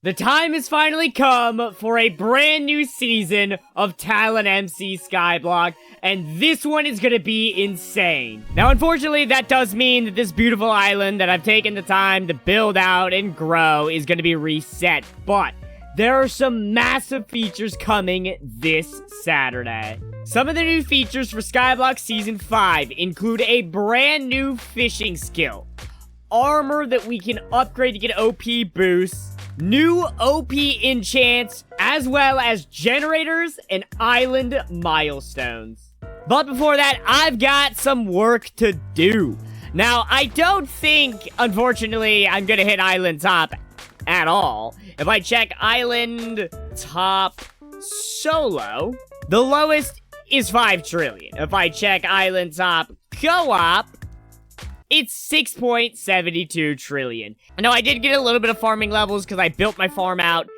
The time has finally come for a brand new season of TalonMC Skyblock, and this one is gonna be insane. Now, unfortunately, that does mean that this beautiful island that I've taken the time to build out and grow is gonna be reset, but there are some massive features coming this Saturday. Some of the new features for Skyblock Season 5 include a brand new fishing skill, armor that we can upgrade to get OP boosts, new OP enchants, as well as generators and island milestones. But before that, I've got some work to do. Now, I don't think, unfortunately, I'm gonna hit island top at all. If I check island top solo, the lowest is 5 trillion. If I check island top co-op, it's 6.72 trillion. Now, I did get a little bit of farming levels because I built my farm out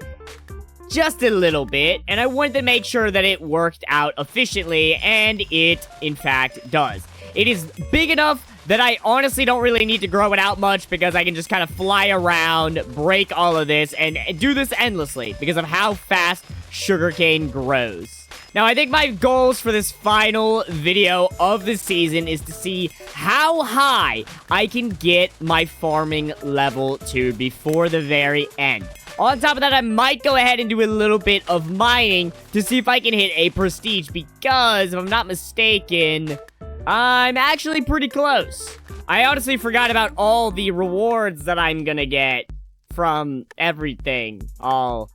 just a little bit, and I wanted to make sure that it worked out efficiently, and it, in fact, does. It is big enough that I honestly don't really need to grow it out much because I can just kind of fly around, break all of this, and do this endlessly because of how fast sugarcane grows. Now, I think my goals for this final video of the season is to see how high I can get my farming level to before the very end. On top of that, I might go ahead and do a little bit of mining to see if I can hit a prestige because, if I'm not mistaken, I'm actually pretty close. I honestly forgot about all the rewards that I'm gonna get from everything all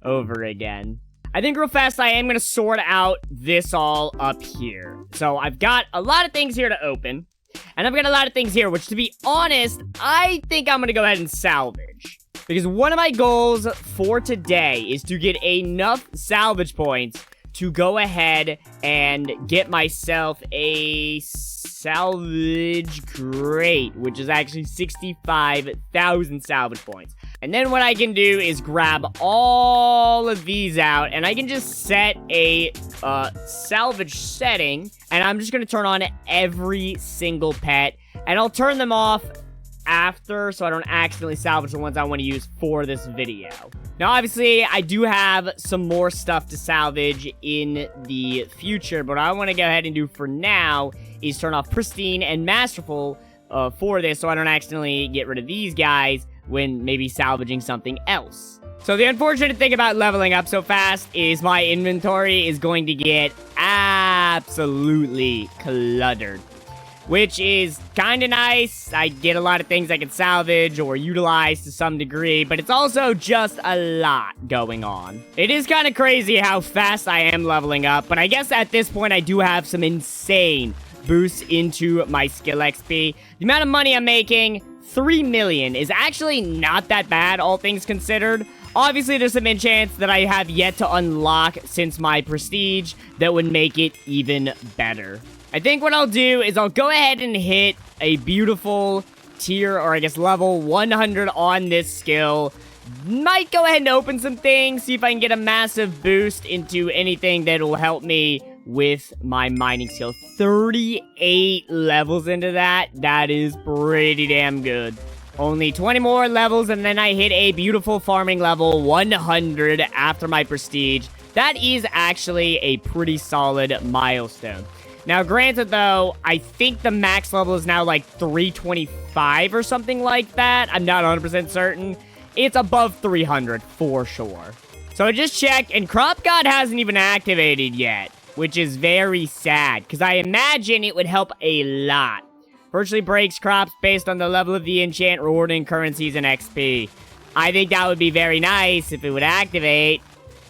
over again. I think real fast I am going to sort out this all up here. So I've got a lot of things here to open. And I've got a lot of things here, which to be honest, I think I'm going to go ahead and salvage. Because one of my goals for today is to get enough salvage points to go ahead and get myself a salvage crate, which is actually 65,000 salvage points. And then what I can do is grab all of these out, and I can just set a salvage setting, and I'm just going to turn on every single pet, and I'll turn them off after so I don't accidentally salvage the ones I want to use for this video. Now, obviously, I do have some more stuff to salvage in the future, but what I want to go ahead and do for now is turn off Pristine and Masterful for this so I don't accidentally get rid of these guys when maybe salvaging something else. So the unfortunate thing about leveling up so fast is my inventory is going to get absolutely cluttered, which is kind of nice. I get a lot of things I can salvage or utilize to some degree, but it's also just a lot going on. It is kind of crazy how fast I am leveling up, but I guess at this point I do have some insane boosts into my skill XP. The amount of money I'm making, 3 million, is actually not that bad, all things considered. Obviously, there's some enchants that I have yet to unlock since my prestige that would make it even better. I think what I'll do is I'll go ahead and hit a beautiful tier, or I guess level 100 on this skill. Might go ahead and open some things, see if I can get a massive boost into anything that will help me with my mining skill. 38 levels into that. That is pretty damn good. Only 20 more levels, and then I hit a beautiful farming level 100 after my prestige. That is actually a pretty solid milestone. Now, granted, though, I think the max level is now like 325 or something like that. I'm not 100% certain. It's above 300 for sure. So I just checked, and Crop God hasn't even activated yet, which is very sad, because I imagine it would help a lot. Virtually breaks crops based on the level of the enchant, rewarding currencies and XP. I think that would be very nice if it would activate,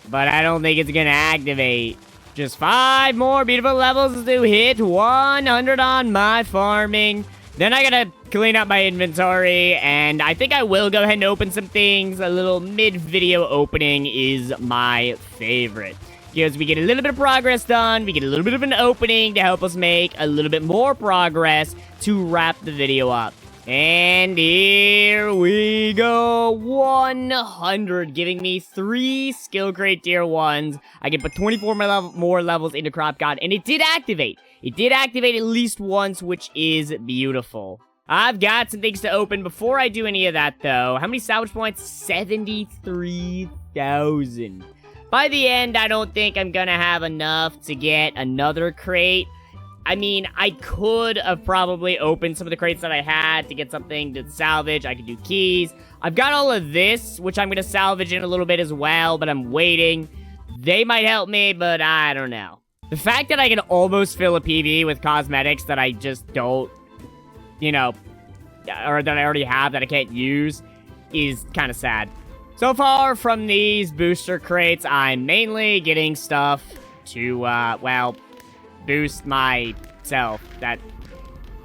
but I don't think it's going to activate. Just 5 more beautiful levels to hit 100 on my farming. Then I gotta clean up my inventory, and I think I will go ahead and open some things. A little mid-video opening is my favorite, because we get a little bit of progress done, we get a little bit of an opening to help us make a little bit more progress to wrap the video up. And here we go, 100, giving me 3 skill crate tier 1s. I can put 24 more levels into Crop God, and it did activate. It did activate at least once, which is beautiful. I've got some things to open. Before I do any of that, though, how many salvage points? 73,000. By the end, I don't think I'm gonna have enough to get another crate. I mean, I could have probably opened some of the crates that I had to get something to salvage. I could do keys. I've got all of this, which I'm gonna salvage in a little bit as well, but I'm waiting. They might help me, but I don't know. The fact that I can almost fill a PV with cosmetics that I just don't, you know, or that I already have that I can't use is kind of sad. So far from these booster crates, I'm mainly getting stuff to, well, boost myself. That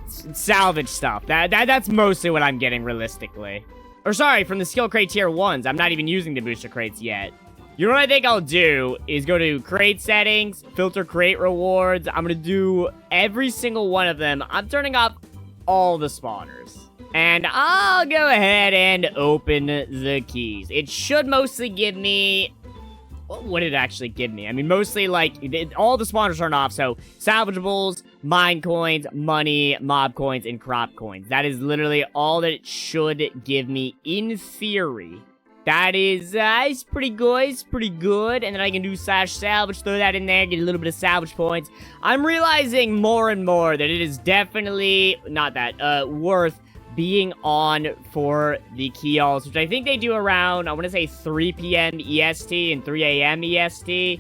salvage stuff. That's mostly what I'm getting realistically. Or sorry, from the skill crate tier 1s. I'm not even using the booster crates yet. You know what I think I'll do is go to crate settings, filter crate rewards. I'm gonna do every single one of them. I'm turning off all the spawners. And I'll go ahead and open the keys. It should mostly give me... What did it actually give me? I mean, mostly, like, all the spawners turned off, so salvageables, mine coins, money, mob coins, and crop coins. That is literally all that it should give me in theory. That is, it's pretty good, it's pretty good. And then I can do /salvage, throw that in there, get a little bit of salvage points. I'm realizing more and more that it is definitely, not that, worth being on for the kiosks, which I think they do around, I want to say 3 p.m. EST and 3 a.m. EST,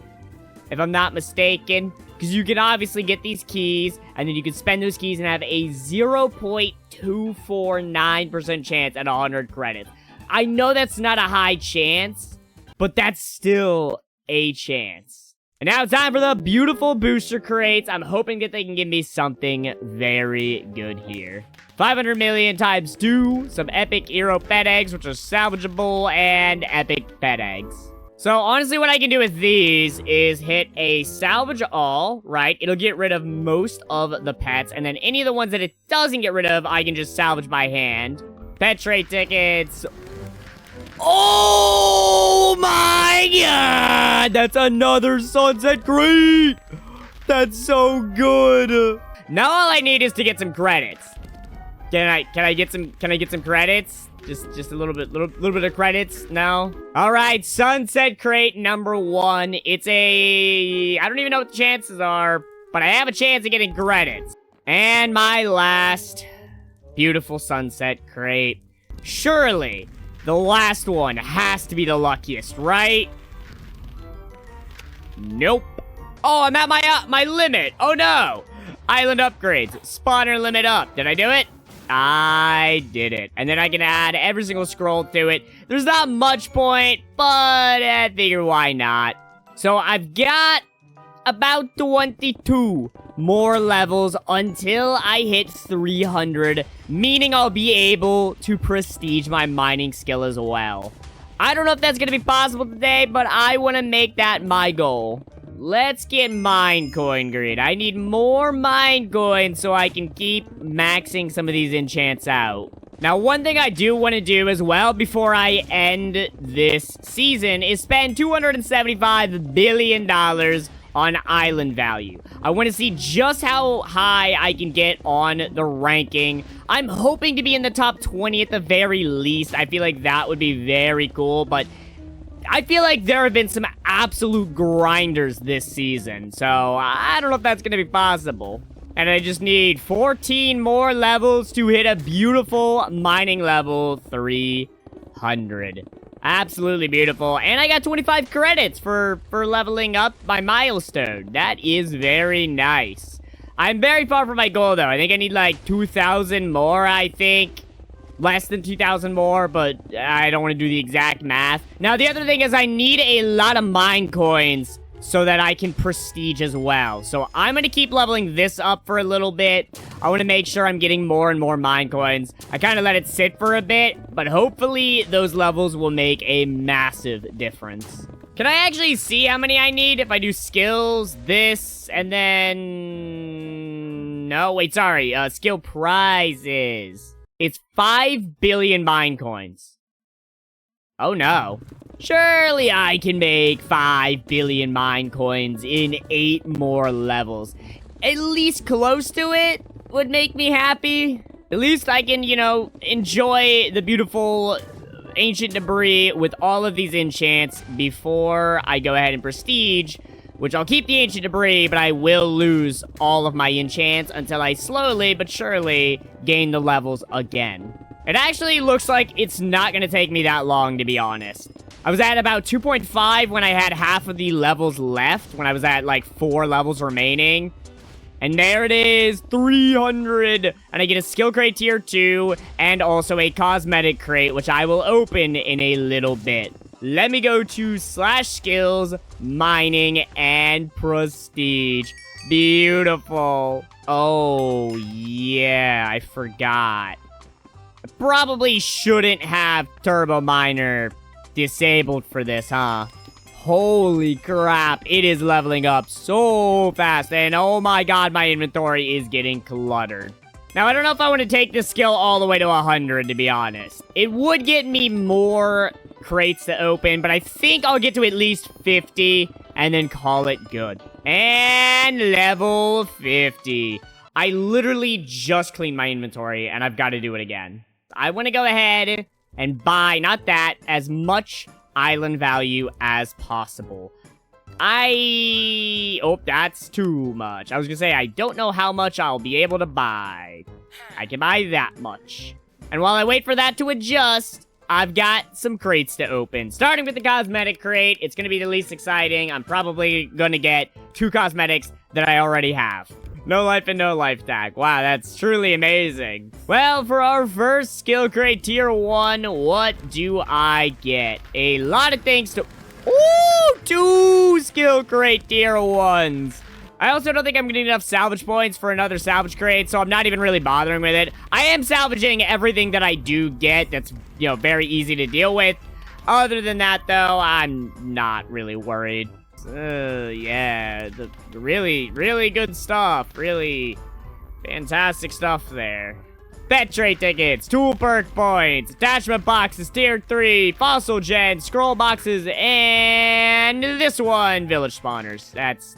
if I'm not mistaken. Because you can obviously get these keys, and then you can spend those keys and have a 0.249% chance at 100 credits. I know that's not a high chance, but that's still a chance. And now it's time for the beautiful booster crates. I'm hoping that they can give me something very good here. 500 million times 2, some epic hero pet eggs, which are salvageable, and epic pet eggs. So honestly, what I can do with these is hit a salvage all, right? It'll get rid of most of the pets, and then any of the ones that it doesn't get rid of, I can just salvage by hand. Pet trade tickets. Oh my god! That's another sunset crate! That's so good! Now all I need is to get some credits. Can I get some credits? Just a little bit of credits? No? Alright, sunset crate number 1. It's I don't even know what the chances are, but I have a chance of getting credits. And my last beautiful sunset crate. Surely the last one has to be the luckiest, right? Nope. Oh, I'm at my limit. Oh no. Island upgrades. Spawner limit up. Did I do it? I did it. And then I can add every single scroll to it. There's not much point, but I figure why not. So I've got about 22 more levels until I hit 300, meaning I'll be able to prestige my mining skill as well. I don't know if that's going to be possible today, but I want to make that my goal. Let's get mine coin greed. I need more mine coins so I can keep maxing some of these enchants out. Now, one thing I do want to do as well before I end this season is spend $275 billion on island value. I want to see just how high I can get on the ranking. I'm hoping to be in the top 20 at the very least. I feel like that would be very cool, but I feel like there have been some absolute grinders this season, so I don't know if that's going to be possible. And I just need 14 more levels to hit a beautiful mining level 300. Absolutely beautiful. And I got 25 credits for leveling up my milestone. That is very nice. I'm very far from my goal, though. I think I need like 2,000 more, I think. Less than 2,000 more, but I don't want to do the exact math. Now, the other thing is I need a lot of mine coins so that I can prestige as well. So I'm going to keep leveling this up for a little bit. I want to make sure I'm getting more and more mine coins. I kind of let it sit for a bit, but hopefully those levels will make a massive difference. Can I actually see how many I need if I do skills, this, and then... No, wait, sorry. Skill prizes. It's 5 billion mine coins. Oh no. Surely I can make 5 billion mine coins in 8 more levels. At least close to it would make me happy. At least I can, you know, enjoy the beautiful ancient debris with all of these enchants before I go ahead and prestige, which I'll keep the ancient debris, but I will lose all of my enchants until I slowly but surely gain the levels again. It actually looks like it's not going to take me that long, to be honest. I was at about 2.5 when I had half of the levels left, when I was at like 4 levels remaining. And there it is, 300. And I get a skill crate tier 2 and also a cosmetic crate, which I will open in a little bit. Let me go to /skills, mining, and prestige. Beautiful. Oh, yeah, I forgot. I probably shouldn't have Turbo Miner disabled for this, huh? Holy crap, it is leveling up so fast, and oh my god, my inventory is getting cluttered. Now, I don't know if I want to take this skill all the way to 100, to be honest. It would get me more crates to open, but I think I'll get to at least 50 and then call it good. And level 50. I literally just cleaned my inventory, and I've got to do it again. I want to go ahead and buy, not that, as much island value as possible. Oh, that's too much. I was gonna say, I don't know how much I'll be able to buy. I can buy that much. And while I wait for that to adjust, I've got some crates to open. Starting with the cosmetic crate, it's gonna be the least exciting. I'm probably gonna get 2 cosmetics that I already have. No life and no life tag. Wow, that's truly amazing. Well, for our first skill crate tier 1, what do I get? A lot of things to... Ooh, 2 skill crate tier 1s. I also don't think I'm gonna need enough salvage points for another salvage crate, so I'm not even really bothering with it. I am salvaging everything that I do get that's, you know, very easy to deal with. Other than that, though, I'm not really worried. Yeah, the really, really good stuff. Really fantastic stuff there. Pet trait tickets, tool perk points, attachment boxes, tier 3, fossil gens, scroll boxes, and this one, village spawners. That's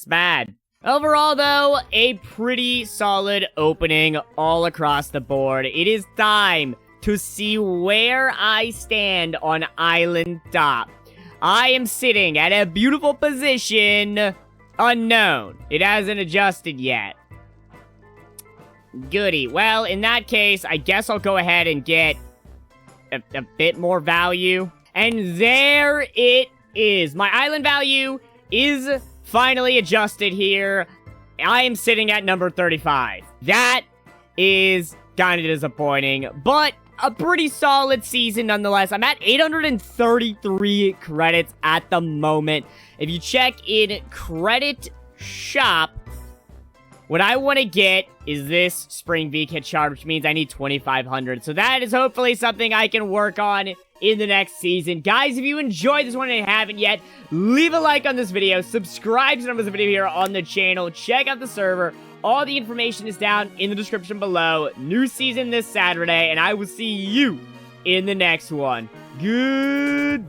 bad. Overall, though, a pretty solid opening all across the board. It is time to see where I stand on Island Top. I am sitting at a beautiful position, unknown. It hasn't adjusted yet. Goody. Well, in that case, I guess I'll go ahead and get a bit more value. And there it is. My island value is finally adjusted here. I am sitting at number 35. That is kind of disappointing, but a pretty solid season nonetheless. I'm at 833 credits at the moment. If you check in credit shop, what I want to get is this spring V-Kit shard, which means I need 2,500. So that is hopefully something I can work on in the next season. Guys, if you enjoyed this one and haven't yet, leave a like on this video, subscribe to the numbers of video here on the channel, check out the server. All the information is down in the description below. New season this Saturday, and I will see you in the next one. Goodbye.